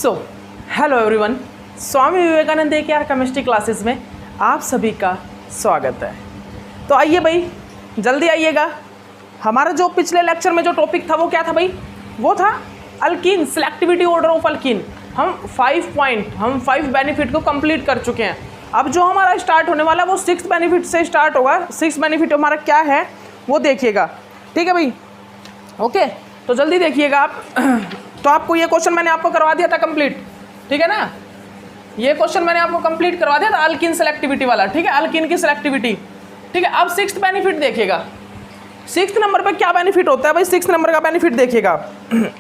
So hello everyone, Swami Vivekananda के are chemistry classes में आप सभी का स्वागत है। तो आइए भाई, जल्दी आइएगा। हमारा जो पिछले लेक्चर में जो टॉपिक था वो क्या था भाई? वो था alkyne, selectivity order of alkyne. हम 5 बेनिफिट को कंप्लीट कर चुके हैं। अब जो हमारा स्टार्ट होने वाला है वो 6th बेनिफिट से स्टार्ट होगा। 6th बेनिफिट हमारा क्या है वो देखिएगा, ठीक है भाई? ओके, तो जल्दी देखिएगा आप। तो आपको ये क्वेश्चन मैंने आपको करवा दिया था कंप्लीट, ठीक है ना? ये क्वेश्चन मैंने आपको कंप्लीट करवा दिया था अल्कीन सेलेक्टिविटी वाला, ठीक है? अल्कीन की सेलेक्टिविटी, ठीक है? अब 6th बेनिफिट देखिएगा। 6th नंबर पे क्या बेनिफिट होता है भाई? 6th नंबर का बेनिफिट देखिएगा।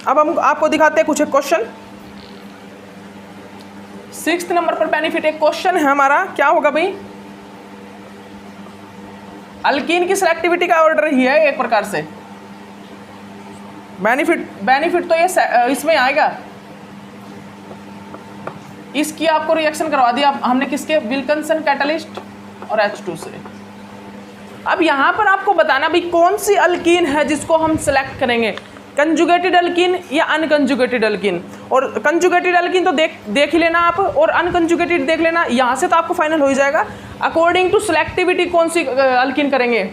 अब हम आपको दिखाते हैं कुछ एक क्वेश्चन। 6th नंबर पर बेनिफिट एक क्वेश्चन है हमारा, क्या होगा भाई? अल्कीन की सेलेक्टिविटी का ऑर्डर ही है एक प्रकार से। बेनिफिट तो ये इसमें आएगा। इसकी आपको रिएक्शन करवा दिया हमने किसके? विल्किंसन कैटलिस्ट और H2 से। अब यहां पर आपको बताना भी कौन सी अल्कीन है जिसको हम सिलेक्ट करेंगे, कंजुगेटेड अल्कीन या अनकंजुगेटेड अल्कीन। और कंजुगेटेड अल्कीन तो देख ही लेना आप, और अनकंजुगेटेड देख लेना। यहां से तो आपको फाइनल हो ही जाएगा। अकॉर्डिंग टू सिलेक्टिविटी कौन सी अल्कीन करेंगे?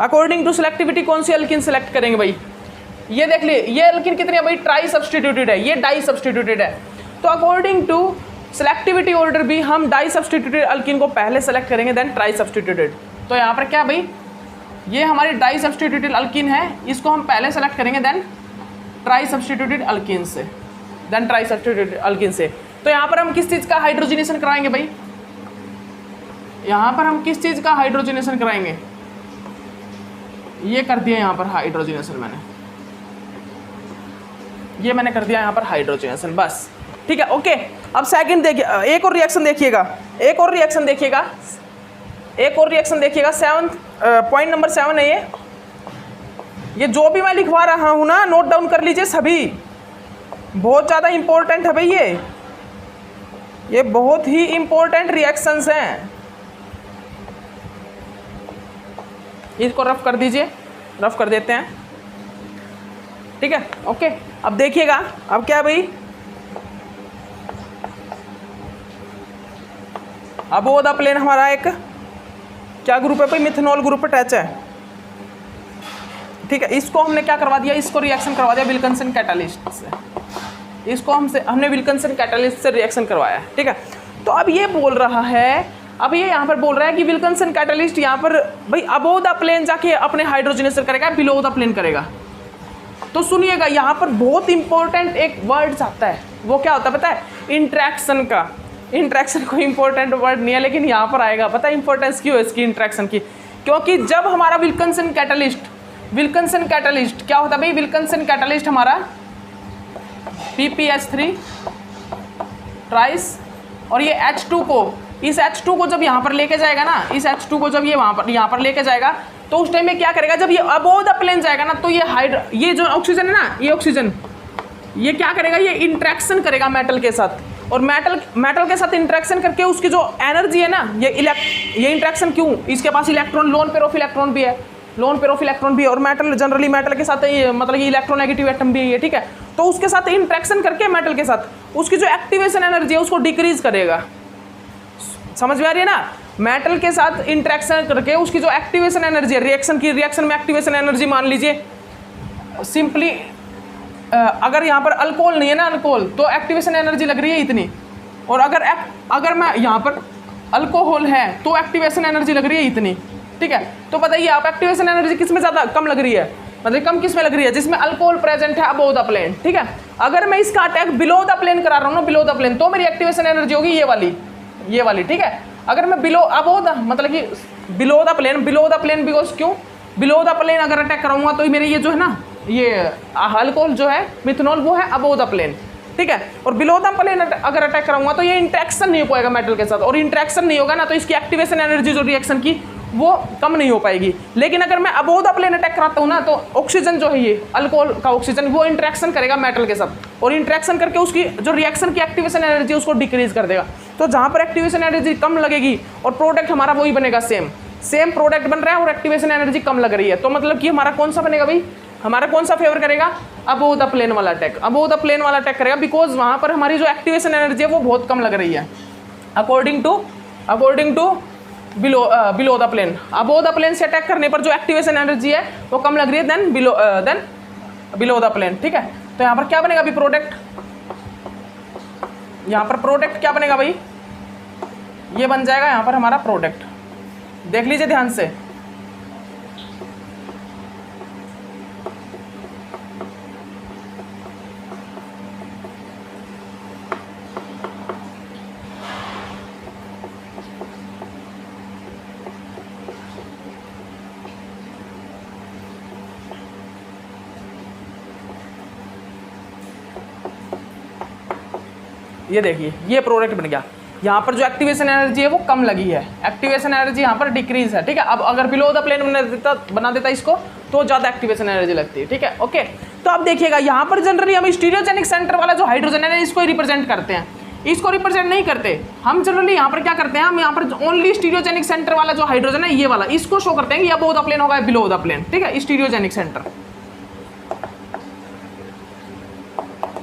अकॉर्डिंग टू सिलेक्टिविटी कौन सी अल्कीन सिलेक्ट करेंगे भाई? ये देख लिए, ये अल्कीन कितनी है भाई? ट्राई सब्सटीट्यूटेड है, ये डाई सब्सटीट्यूटेड है। तो अकॉर्डिंग टू सिलेक्टिविटी ऑर्डर भी हम डाई सब्सटीट्यूटेड अल्कीन को पहले सेलेक्ट करेंगे, देन ट्राई सब्सटीट्यूटेड। तो यहाँ पर क्या भाई, ये हमारी डाई सब्सटीट्यूटेड अल्कीन है, इसको हम पहले सेलेक्ट करेंगे देन ट्राई सब्सटीट्यूटेड अल्कीन से, देन ट्राई सब्सटीट्यूटेड अल्कीन से। तो यहाँ पर हम किस चीज़ का हाइड्रोजनेशन कराएंगे भाई? यहाँ पर हम किस चीज़ का हाइड्रोजनेशन कराएंगे? ये कर दिया यहाँ पर हाइड्रोजनेशन, ये मैंने कर दिया यहाँ पर हाइड्रोजनेशन, बस, ठीक है? ओके, अब सेकंड देखिए, एक और रिएक्शन देखिएगा, एक और रिएक्शन देखिएगा, एक और रिएक्शन देखिएगा। 7th पॉइंट नंबर 7 है ये जो भी मैं लिखवा रहा हूँ ना, नोट डाउन कर लीजिए सभी, बहुत ज़्यादा इंपॉर्टेंट है भाई। ये बहुत ही इंपॉर्टेंट रिएक्शंस हैं, इसको रफ कर दीजिए, रफ कर देते हैं, ठीक है? ओके, अब देखिएगा, अब क्या भाई? अब वो द प्लेन हमारा एक क्या ग्रुप है भाई? मिथेनॉल ग्रुप अटैच है, ठीक है? इसको हमने क्या करवा दिया? इसको रिएक्शन करवा दिया विल्किंसन कैटलिस्ट से। इसको हमने विल्किंसन कैटलिस्ट से रिएक्शन करवाया, ठीक है? तो अब ये बोल रहा है, अब ये यहाँ पर बोल रहा है कि विल्किंसन कैटलिस्ट यहाँ पर भाई अबोव द प्लेन जाके अपने हाइड्रोजनेशन करेगा, बिलो द प्लेन करेगा। तो सुनिएगा, यहाँ पर बहुत इंपॉर्टेंट एक वर्ड आता है, वो क्या होता है पता है? इंट्रैक्शन का। इंट्रैक्शन कोई इंपॉर्टेंट वर्ड नहीं है, लेकिन यहाँ पर आएगा। पता है इंपॉर्टेंस क्यों है इसकी, इंट्रैक्शन की? क्योंकि जब हमारा विल्किंसन कैटलिस्ट क्या होता है भाई? विल्किंसन कैटलिस्ट हमारा PPH3 ट्राइस, और ये H2 को, इस H2 को जब यहाँ पर लेके जाएगा ना, इस H2 को जब ये यहाँ पर लेके जाएगा, तो उस टाइम में क्या करेगा? जब ये अबोव द प्लेन जाएगा ना, तो ये जो ऑक्सीजन है ना, ये ऑक्सीजन ये क्या करेगा? ये इंट्रैक्शन करेगा मेटल के साथ, और मेटल के साथ इंट्रैक्शन करके उसकी जो एनर्जी है ना, ये इंट्रैक्शन क्यों? इसके पास electron, lone pair of electron भी है, लोन पेयर ऑफ इलेक्ट्रॉन भी है, और मेटल जनरली मेटल के साथ मतलब कि इलेक्ट्रोनेगेटिव एटम भी है, ठीक है? तो उसके साथ इंट्रैक्शन करके मेटल के साथ उसकी जो एक्टिवेशन एनर्जी है उसको डिक्रीज करेगा। समझ में आ रही है ना? मेटल के साथ इंट्रैक्शन करके उसकी जो एक्टिवेशन एनर्जी है, रिएक्शन में एक्टिवेशन एनर्जी, मान लीजिए सिंपली अगर यहाँ पर अल्कोहल नहीं है ना, अल्कोहल, तो एक्टिवेशन एनर्जी लग रही है इतनी, और अगर मैं यहाँ पर अल्कोहल है तो एक्टिवेशन एनर्जी लग रही है इतनी, ठीक है? तो बताइए आप, एक्टिवेशन एनर्जी किस में ज़्यादा कम लग रही है? मतलब कम किस में लग रही है? जिसमें अल्कोहल प्रेजेंट है अबोव द प्लेन, ठीक है? अगर मैं इसका अटैक बिलो द प्लेन करा रहा हूँ ना, बिलो द प्लेन, तो मेरी एक्टिवेशन एनर्जी होगी ये वाली, ठीक है? अगर मैं अबोव द, मतलब कि बिलो द प्लेन बिकॉज क्यों? बिलो द प्लेन अगर अटैक कराऊंगा तो मेरे ये जो है ना, ये अल्कोहल जो है मिथेनॉल, वो है अबोव द प्लेन, ठीक है? और बिलो द प्लेन अगर अटैक कराऊंगा तो ये इंट्रैक्शन नहीं हो पाएगा मेटल के साथ, और इंट्रैक्शन नहीं होगा ना, तो इसकी एक्टिवेशन एनर्जी जो रिएक्शन की वो कम नहीं हो पाएगी। लेकिन अगर मैं अबोव द प्लेन अटैक कराता हूँ ना, तो ऑक्सीजन जो है, ये अल्कोहल का ऑक्सीजन, वो इंट्रैक्शन करेगा मेटल के साथ, और इंट्रैक्शन करके उसकी जो रिएक्शन की एक्टिवेशन एनर्जी उसको डिक्रीज कर देगा। तो जहाँ पर एक्टिवेशन एनर्जी कम लगेगी और प्रोडक्ट हमारा वही बनेगा, सेम प्रोडक्ट बन रहा है और एक्टिवेशन एनर्जी कम लग रही है, तो मतलब कि हमारा कौन सा बनेगा भाई? हमारा कौन सा फेवर करेगा, अबोव द प्लेन वाला अटैक, अबोव द प्लेन वाला अटैक करेगा, बिकॉज वहां पर हमारी जो एक्टिवेशन एनर्जी है वो बहुत कम लग रही है according to below the plane. Above the plane से अटैक करने पर जो एक्टिवेशन एनर्जी है वो कम लग रही है देन बिलो द प्लेन, ठीक है। तो यहाँ पर क्या बनेगा अभी प्रोडक्ट, यहाँ पर प्रोडक्ट क्या बनेगा भाई, ये बन जाएगा यहाँ पर हमारा प्रोडक्ट, देख लीजिए ध्यान से। ये देखिए ये प्रोडक्ट बन गया, यहाँ पर जो एक्टिवेशन एनर्जी है वो कम लगी है, एक्टिवेशन एनर्जी यहाँ पर डिक्रीज है, ठीक है। अब अगर बिलो द प्लेन बना देता इसको तो ज़्यादा एक्टिवेशन एनर्जी लगती है, ठीक है, ओके। तो अब देखिएगा यहाँ पर जनरली हम स्टीरियोजेनिक सेंटर वाला जो हाइड्रोजन है इसको रिप्रेजेंट करते हैं, इसको रिप्रेजेंट नहीं करते हम जनरली। यहाँ पर क्या करते हैं हम, यहाँ पर ओनली स्टीरियोजेनिक सेंटर वाला जो हाइड्रोजन है ये वाला, इसको शो करते हैं कि अबोव द प्लेन होगा बिलो द प्लेन, ठीक है। स्टीरियोजेनिक सेंटर,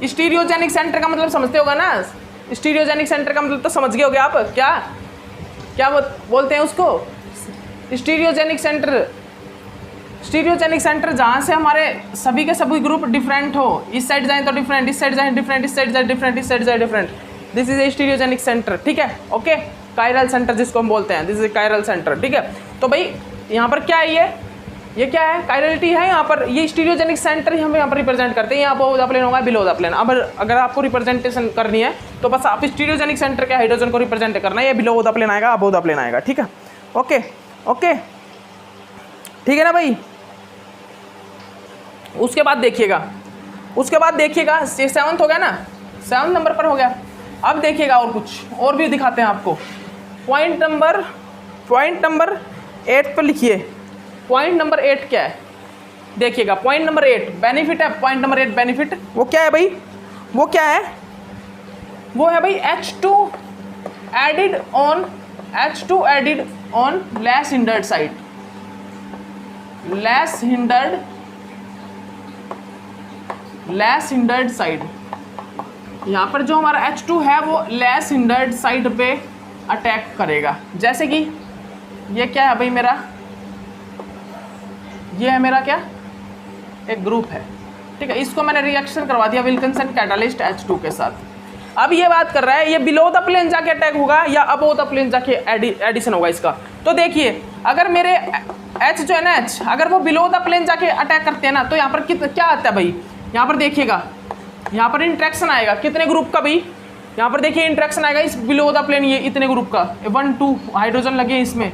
स्टीरियोजेनिक सेंटर का मतलब समझते होगा ना, स्टीरियोजेनिक सेंटर का मतलब तो समझ गए होगे आप, क्या क्या बोलते हैं उसको, स्टीरियोजेनिक सेंटर। स्टीरियोजेनिक सेंटर जहाँ से हमारे सभी के सभी ग्रुप डिफरेंट हो, इस साइड जाए तो डिफरेंट, इस साइड जाए डिफरेंट, इस साइड जाए डिफरेंट, इस साइड जाए different, this is a stereogenic centre, ठीक है, ओके। कायरल सेंटर जिसको हम बोलते हैं, दिस इज कायरल सेंटर, ठीक है। तो भाई यहाँ पर क्या है, ये क्या है, कायरलिटी है यहाँ पर, ये स्टीरियोजेनिक सेंटर ही हम यहाँ पर रिप्रेजेंट करते हैं। यहाँ अबोव द प्लेन होगा बिलो द प्लेन। अब अगर आपको रिप्रेजेंटेशन करनी है तो बस आप स्टीरियोजेनिक सेंटर के हाइड्रोजन को रिप्रेजेंट करना है, ये बिलो द प्लेन आएगा, अबोव द प्लेन आएगा, ठीक है, ओके ओके, ठीक है ना भाई। उसके बाद देखिएगा ये 7th हो गया ना, 7 नंबर पर हो गया। अब देखिएगा और कुछ और भी दिखाते हैं आपको। पॉइंट नंबर 8 पर लिखिए, पॉइंट नंबर 8 क्या है, देखिएगा पॉइंट नंबर 8 बेनिफिट है। पॉइंट नंबर 8 बेनिफिट वो क्या है भाई, वो क्या है, वो है भाई H2 added on less hindered side, less hindered side. यहाँ पर जो हमारा H2 है वो लेस हिंडर्ड साइड पे अटैक करेगा। जैसे कि ये क्या है भाई मेरा, ये है मेरा क्या, एक ग्रुप है, ठीक है। इसको मैंने रिएक्शन करवा दिया विल्किंसन कैटालिस्ट H2 के साथ। अब ये बात कर रहा है ये बिलो द प्लेन जाके अटैक होगा या अबोव द प्लेन जाके एडिशन होगा इसका। तो देखिए अगर मेरे H जो है ना H, अगर वो बिलो द प्लेन जाके अटैक करते हैं ना तो यहाँ पर क्या आता है भाई, यहाँ पर देखिएगा यहाँ पर इंट्रैक्शन आएगा कितने ग्रुप का भाई, यहाँ पर देखिए इंट्रैक्शन आएगा इस बिलो द प्लेन, ये इतने ग्रुप का 1 2 हाइड्रोजन लगे इसमें,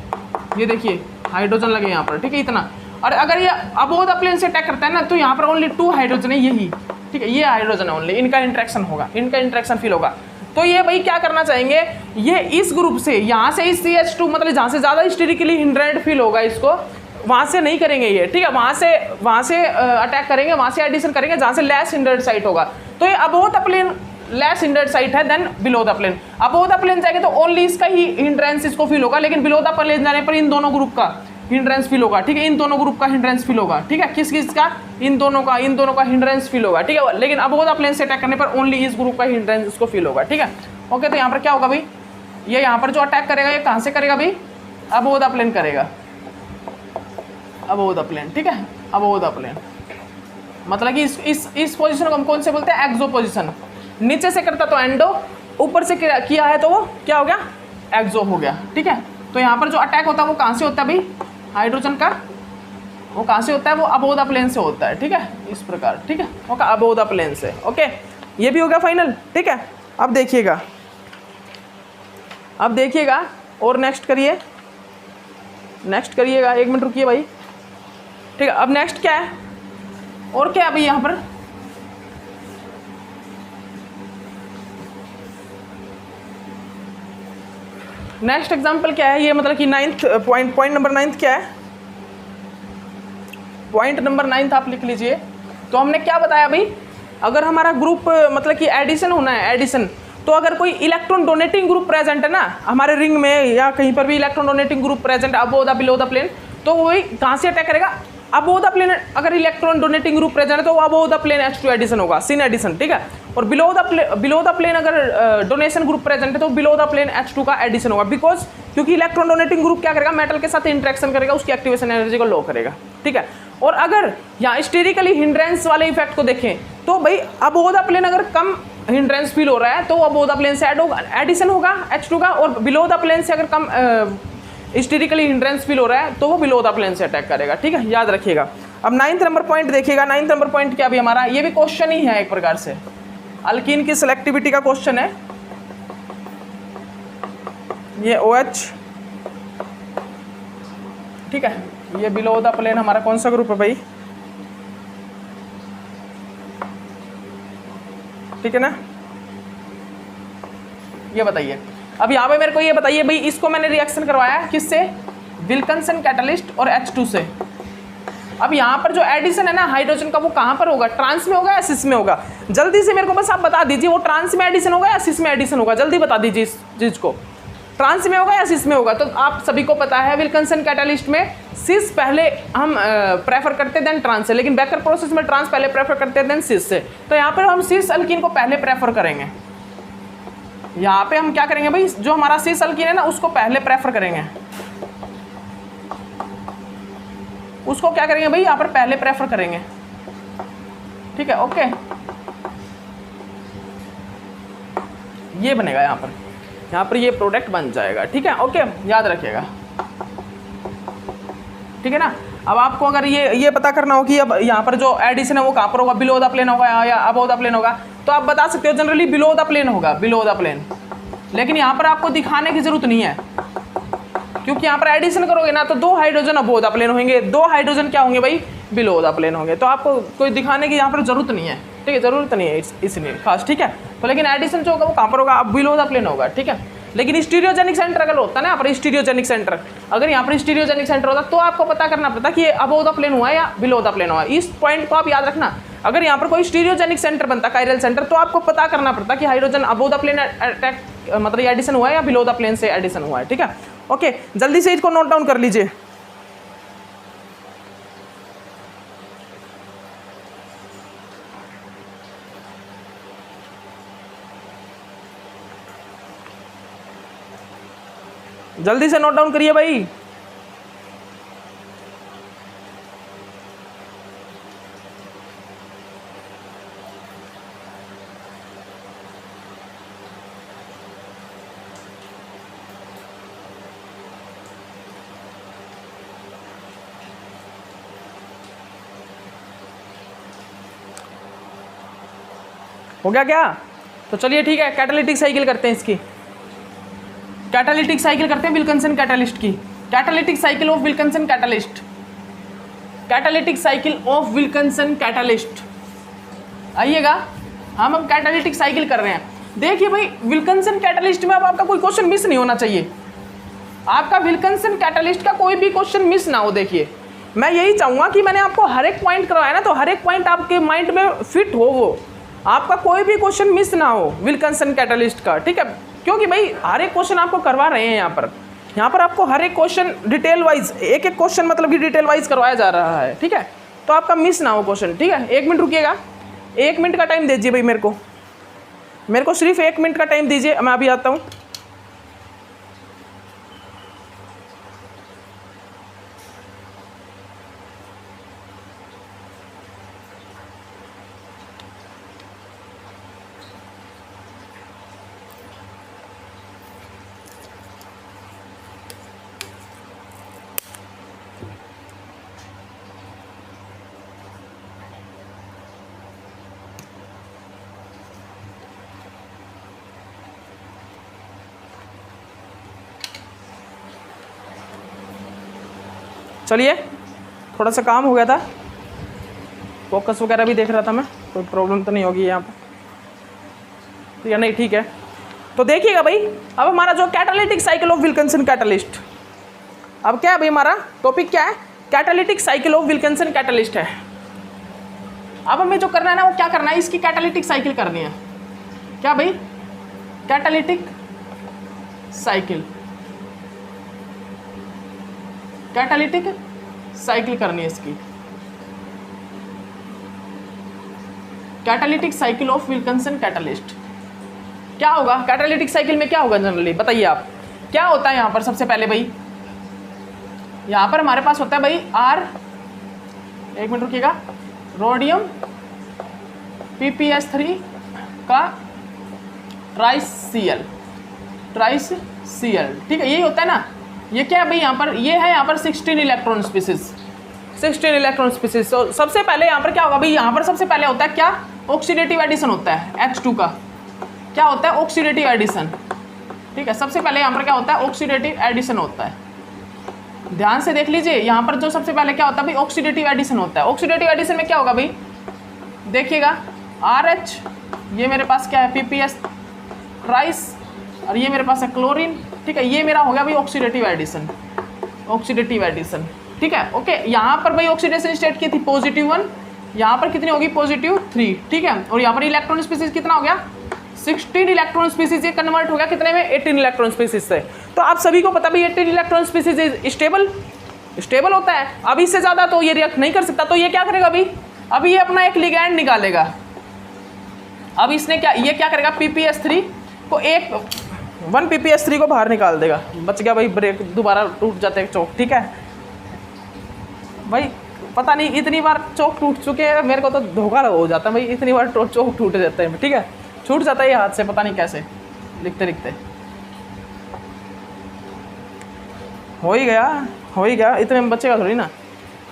ये देखिए हाइड्रोजन लगे यहाँ पर, ठीक है, इतना। और अगर ये अबोव द प्लेन से अटैक करता है ना तो यहाँ पर ओनली 2 हाइड्रोजन है, यही, ठीक है, ये हाइड्रोजन है ओनली, इनका इंट्रैक्शन होगा, इनका इंट्रैक्शन फील होगा। तो ये भाई क्या करना चाहेंगे, ये इस ग्रुप से यहाँ से इस CH2 मतलब जहाँ से ज़्यादा हिस्टेरिकली हिंड्रेड फील होगा इसको, वहाँ से नहीं करेंगे ये, ठीक है, वहाँ से अटैक करेंगे, वहाँ से एडिशन करेंगे जहाँ से लेस हिंड्रेड साइट होगा। तो ये above the plane less hindered site है then below the plane. Above the plane जाएंगे तो ओनली इसका ही हिंड्रेंस इसको फील होगा, लेकिन बिलो द प्लेन जाने पर इन दोनों ग्रुप का हिंड्रेंस फील होगा, ठीक है, इन दोनों ग्रुप का हिंड्रेंस फील होगा, ठीक है, किस का, इन दोनों का हिंड्रेंस फील होगा, ठीक है। लेकिन अबोव द प्लेन से अटैक करने पर ओनली इस ग्रुप का हिंड्रेंस इसको फील होगा, ठीक है, ओके। तो यहाँ पर क्या होगा भाई, ये यहाँ पर जो अटैक करेगा ये कहाँ से करेगा भाई, अबोव द प्लेन करेगा, अबोव द प्लेन, ठीक है, अबोव द प्लेन। मतलब कि इस पोजीशन को हम कौन से बोलते हैं, एक्सो पोजीशन। नीचे से करता तो एंडो, ऊपर से किया है तो वो क्या हो गया, एक्सो हो गया, ठीक है। तो यहाँ पर जो अटैक होता है वो कहाँ से होता है भाई, हाइड्रोजन का, वो कहाँ से होता है, वो अबोव द प्लेन से होता है, ठीक है, इस प्रकार, ठीक है, ओके, अबोव द प्लेन से, ओके। ये भी हो गया फाइनल, ठीक है। अब देखिएगा और नेक्स्ट करिएगा, 1 मिनट रुकिए भाई, ठीक है। अब नेक्स्ट क्या है, और क्या है भाई यहाँ पर, नेक्स्ट एग्जाम्पल क्या है, ये मतलब कि 9th पॉइंट नंबर 9 क्या है, पॉइंट नंबर 9 आप लिख लीजिए। तो हमने क्या बताया भाई, अगर हमारा ग्रुप मतलब कि एडिशन होना है, एडिशन, तो अगर कोई इलेक्ट्रॉन डोनेटिंग ग्रुप प्रेजेंट है ना हमारे रिंग में या कहीं पर भी electron donating group present above the below the plane, तो वही कहाँ से अटैक करेगा, अबोव द प्लेन अगर इलेक्ट्रॉन डोनेटिंग ग्रुप प्रेजेंट है तो above the plane H2 addition होगा, सिन एडिशन, ठीक है। और बिलो द प्लेन अगर डोनेशन ग्रुप प्रेजेंट है तो बिलो द प्लेन H2 का एडिशन होगा, बिकॉज क्योंकि इलेक्ट्रॉन डोनेटिंग ग्रुप क्या करेगा, मेटल के साथ इंटरेक्शन करेगा, उसकी एक्टिवेशन एनर्जी को लो करेगा, ठीक है। और अगर यहाँ स्टेरिकली हिंड्रेंस वाले इफेक्ट को देखें तो भाई अबोव द प्लेन अगर कम हिंड्रेंस फील हो रहा है तो अबोव द प्लेन से एडिशन होगा H2 का, और बिलो द प्लेन से अगर कम स्टेरिकली हिंड्रेंस फील हो रहा है तो वो बिलो द प्लेन से अटैक करेगा, ठीक है, याद रखिएगा। अब 9th नंबर पॉइंट देखिएगा। 9th नंबर पॉइंट क्या भी हमारा, ये भी क्वेश्चन ही है एक प्रकार से, अल्कीन की सिलेक्टिविटी का क्वेश्चन है। ये OH, ठीक है, ये बिलो द प्लेन हमारा कौन सा ग्रुप है भाई, ठीक है ना, ये बताइए। अब यहाँ पे मेरे को ये बताइए भाई, इसको मैंने रिएक्शन करवाया किससे, विल्किंसन कैटलिस्ट और H2 से। अब यहाँ पर जो एडिशन है ना हाइड्रोजन का, वो कहाँ पर होगा, ट्रांस में होगा या सिस में होगा? जल्दी से मेरे को बस आप बता दीजिए, वो ट्रांस में एडिशन होगा या सिस में एडिशन होगा, जल्दी बता दीजिए इस चीज़ को, ट्रांस में होगा या सिस में होगा। तो आप सभी को पता है विल्किंसन कैटलिस्ट में सिस पहले हम प्रेफर करते देन ट्रांस से, लेकिन बेकर प्रोसेस में ट्रांस पहले प्रेफर करते देन सिस से। तो यहाँ पर हम सिस अल्कीन को पहले प्रेफर करेंगे, यहाँ पे हम क्या करेंगे भाई, जो हमारा सिस अल्कीन है ना उसको पहले प्रेफर करेंगे, उसको क्या करेंगे भाई, यहाँ पर पहले प्रेफर करेंगे, ठीक है, ओके। ये बनेगा यहाँ पर ये प्रोडक्ट बन जाएगा, ठीक है, ओके, याद रखिएगा, ठीक है ना। अब आपको अगर ये पता करना हो कि अब यहाँ पर जो एडिशन है वो कहाँ पर होगा, बिलो द प्लेन होगा या अबव द प्लेन होगा, तो आप बता सकते हो जनरली बिलो द प्लेन होगा, बिलो द प्लेन। लेकिन यहाँ पर आपको दिखाने की जरूरत नहीं है, क्योंकि यहाँ पर एडिशन करोगे ना तो 2 हाइड्रोजन अबव द प्लेन होंगे, 2 हाइड्रोजन क्या होंगे भाई, बिलो द प्लेन होंगे। तो आपको कोई दिखाने की यहाँ पर जरूरत नहीं है, ठीक है, जरूरत नहीं है इसलिए खास, ठीक है। तो लेकिन एडिशन जो होगा वो कहाँ पर होगा, अब बिलो द प्लेन होगा, ठीक है। लेकिन स्टीरियोजेनिक सेंटर अगर होता है ना यहाँ पर, स्टीरियोजेनिक सेंटर अगर यहाँ पर स्टीरियोजेनिक सेंटर होता तो आपको पता करना पड़ता कि ये अबव द प्लेन हुआ है या बिलो द प्लेन हुआ है। इस पॉइंट को आप याद रखना, अगर यहाँ पर कोई स्टीरियोजेनिक सेंटर बनता, कायरल सेंटर, तो आपको पता करना पड़ता कि hydrogen above the plane attack मतलब ये एडिशन हुआ है या बिलो द प्लेन से एडिशन हुआ है, ठीक है, ओके। जल्दी से इसको नोट डाउन कर लीजिए। जल्दी से नोट डाउन करिए भाई। हो गया क्या? तो चलिए ठीक है, कैटालिटिक साइकिल करते हैं इसकी, कैटालिटिक साइकिल करते हैं विल्किंसन कैटलिस्ट की। Catalytic cycle of Wilkinson catalyst, catalytic cycle of Wilkinson catalyst. आइएगा, हम अब कैटालिटिक साइकिल कर रहे हैं। देखिए भाई, विल्किंसन कैटलिस्ट में अब आपका कोई क्वेश्चन मिस नहीं होना चाहिए, आपका विल्किंसन कैटलिस्ट का कोई भी क्वेश्चन मिस ना हो। देखिए, मैं यही चाहूँगा कि मैंने आपको हर एक पॉइंट करवाया ना, तो हर एक पॉइंट आपके माइंड में फिट हो, वो आपका कोई भी क्वेश्चन मिस ना हो विल्किंसन कैटलिस्ट का, ठीक है। क्योंकि भाई हर एक क्वेश्चन आपको करवा रहे हैं यहाँ पर आपको हर एक क्वेश्चन डिटेल वाइज, एक एक क्वेश्चन मतलब कि डिटेल वाइज करवाया जा रहा है, ठीक है। तो आपका मिस ना हो क्वेश्चन, ठीक है। 1 मिनट रुकिएगा, 1 मिनट का टाइम दीजिए भाई मेरे को सिर्फ 1 मिनट का टाइम दीजिए, मैं अभी आता हूँ। चलिए, थोड़ा सा काम हो गया था, फोकस वगैरह भी देख रहा था मैं, कोई प्रॉब्लम तो नहीं होगी यहाँ पर, या नहीं, ठीक है। तो देखिएगा भाई, अब हमारा जो catalytic cycle of Wilkinson catalyst, अब क्या है भाई, हमारा टॉपिक क्या है, catalytic cycle of Wilkinson catalyst है। अब हमें जो करना है ना, वो क्या करना है, इसकी कैटालिटिक साइकिल करनी है। क्या भाई, कैटालिटिक साइकिल, कैटालिटिक साइकिल करनी है इसकी, catalytic cycle of Wilkinson catalyst क्या होगा? कैटालिटिक साइकिल में क्या होगा जनरली, बताइए आप, क्या होता है यहाँ पर? सबसे पहले भाई यहाँ पर हमारे पास होता है भाई R, एक मिनट रुकिएगा, रोडियम PPS3 का ट्राइस Cl, ठीक है, यही होता है ना। ये क्या है भाई यहाँ पर? ये है यहाँ पर 16 इलेक्ट्रॉन स्पीसीज, 16 इलेक्ट्रॉन स्पीसीज। तो सबसे पहले यहाँ पर क्या होगा भाई? यहाँ पर सबसे पहले होता है क्या? ऑक्सीडेटिव एडिशन होता है H2 का। क्या होता है? ऑक्सीडेटिव एडिशन, ठीक है। सबसे पहले यहाँ पर क्या होता है? ऑक्सीडेटिव एडिशन होता है। ध्यान से देख लीजिए, यहाँ पर जो सबसे पहले क्या होता है भाई? ऑक्सीडेटिव एडिशन होता है। ऑक्सीडेटिव एडिशन में क्या होगा भाई? देखिएगा, RH, ये मेरे पास क्या है? PPS ट्राइस, और ये मेरे पास है क्लोरीन, ठीक है। ये मेरा हो गया भाई ऑक्सीडेटिव एडिशन, ऑक्सीडेटिव एडिशन, ठीक है। ओके, यहाँ पर भाई ऑक्सीडेशन स्टेट की थी +1, यहाँ पर कितनी होगी? +3, ठीक है। और यहाँ पर इलेक्ट्रॉन स्पीसीज कितना हो गया? 16 इलेक्ट्रॉन स्पीसीज। ये कन्वर्ट हो गया कितने में? 18 इलेक्ट्रॉन स्पीसीज से। तो आप सभी को पता भी 18 इलेक्ट्रॉन स्पीसीज स्टेबल होता है। अब इससे ज़्यादा तो ये रिएक्ट नहीं कर सकता। तो ये क्या करेगा अभी ये अपना एक लिगैंड निकालेगा। अब इसने क्या, ये क्या करेगा? PPS3 को 1 PPS3 को बाहर निकाल देगा। बच गया भाई ब्रेक, दोबारा टूट जाते हैं चौक, ठीक है भाई। पता नहीं इतनी बार चौक टूट चुके हैं, मेरे को तो धोखा हो जाता है भाई, इतनी बार चौक टूट जाते हैं, ठीक है। छूट जाता है ये हाथ से, पता नहीं कैसे, लिखते लिखते हो ही गया, इतने में बचेगा थोड़ी ना,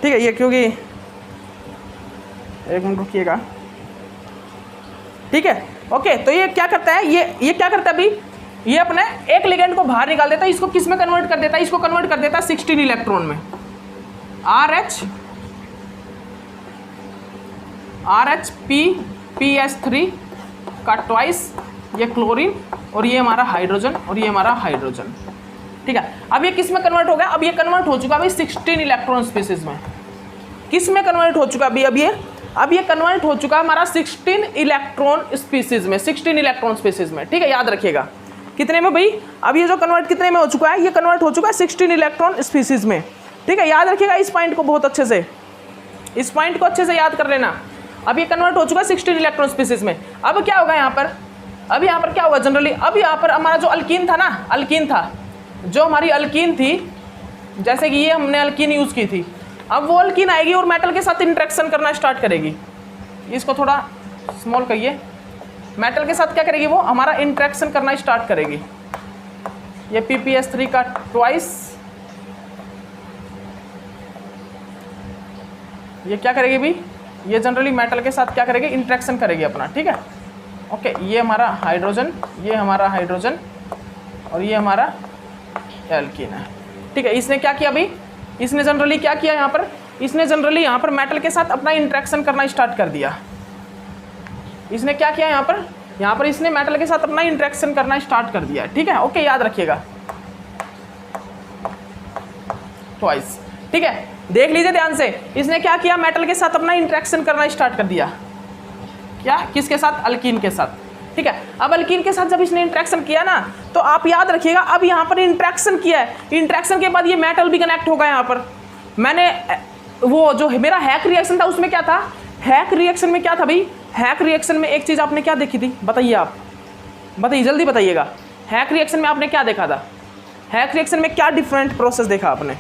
ठीक है। ये क्योंकि एक मिनट रुकिएगा, ठीक है। ओके, तो ये क्या करता है? ये क्या करता है भाई? ये अपने एक लिगेंड को बाहर निकाल देता है। इसको किस में कन्वर्ट कर देता है? इसको कन्वर्ट कर देता है 16 इलेक्ट्रॉन में। RH PPS3 का ट्वाइस, ये क्लोरीन, और ये हमारा हाइड्रोजन, और ये हमारा हाइड्रोजन, ठीक है। अब ये किस में कन्वर्ट हो गया? अब ये कन्वर्ट हो चुका भाई 16 इलेक्ट्रॉन स्पीसीज में। किस में कन्वर्ट हो चुका अभी? अब ये कन्वर्ट हो चुका हमारा 16 इलेक्ट्रॉन स्पीसीज में, 16 इलेक्ट्रॉन स्पीसीज में, ठीक है। याद रखिएगा कितने में भाई? अब ये जो कन्वर्ट कितने में हो चुका है? ये कन्वर्ट हो चुका है 16 इलेक्ट्रॉन स्पीसीज में, ठीक है। याद रखिएगा इस पॉइंट को बहुत अच्छे से, इस पॉइंट को अच्छे से याद कर लेना। अब ये कन्वर्ट हो चुका है 16 इलेक्ट्रॉन स्पीसीज में। अब क्या होगा यहाँ पर? अब यहाँ पर क्या होगा जनरली? अब यहाँ पर हमारा जो अल्कीन था ना, अल्कीन था, जो हमारी अल्कीन थी, जैसे कि ये हमने अल्कीन यूज़ की थी, अब वो अल्कीन आएगी और मेटल के साथ इंटरेक्शन करना स्टार्ट करेगी। इसको थोड़ा स्मॉल करिए। मेटल के साथ क्या करेगी? वो हमारा इंटरेक्शन करना स्टार्ट करेगी। ये PPS3 का ट्वाइस, ये क्या करेगी भी? ये जनरली मेटल के साथ क्या करेगी? इंटरेक्शन करेगी अपना, ठीक है। ओके, ये हमारा हाइड्रोजन, ये हमारा हाइड्रोजन, और ये हमारा एल्कीन है, ठीक है। इसने क्या किया भाई? इसने जनरली क्या किया यहाँ पर? इसने जनरली यहाँ पर मेटल के साथ अपना इंटरेक्शन करना स्टार्ट कर दिया। इसने क्या किया यहाँ पर? यहाँ पर इसने मेटल के साथ अपना इंटरेक्शन करना स्टार्ट कर दिया, ठीक है। ओके, याद रखिएगा ट्वाइस, ठीक है। देख लीजिए ध्यान से, इसने क्या किया? मेटल के साथ अपना इंटरेक्शन करना स्टार्ट कर दिया। क्या? किसके साथ? अल्कीन के साथ, ठीक है। अब अल्कीन के साथ जब इसने इंटरेक्शन किया ना, तो आप याद रखिएगा, अब यहाँ पर इंटरेक्शन किया है, इंटरेक्शन के बाद ये मेटल भी कनेक्ट होगा यहाँ पर। मैंने वो जो मेरा हैक रिएक्शन था उसमें क्या था? हैक रिएक्शन में क्या था भाई? हैक रिएक्शन में एक चीज़ आपने क्या देखी थी? बताइए आप, बताइए जल्दी बताइएगा। हैक रिएक्शन में आपने क्या देखा था? हैक रिएक्शन में क्या डिफरेंट प्रोसेस देखा आपने?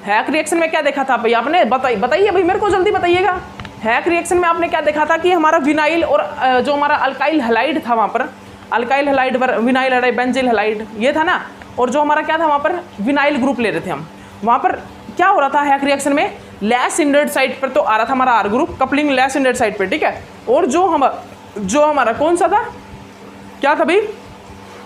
हैक रिएक्शन में क्या देखा था भाई आपने? बताइए भाई, मेरे को जल्दी बताइएगा। हैक रिएक्शन में आपने क्या देखा था? कि हमारा विनाइल और जो हमारा अल्काइल हैलाइड था वहाँ पर, अल्काइल हैलाइड पर विनाइल हैलाइड, बेंजिल हैलाइड, ये था ना। और जो हमारा क्या था वहाँ पर? विनाइल ग्रुप ले रहे थे हम। वहाँ पर क्या हो रहा था हैक रिएक्शन में? लेस इंडेड साइड पर तो आ रहा था हमारा R group, coupling less hindered side पर, ठीक है। और जो हमारा कौन सा था? क्या था भाई?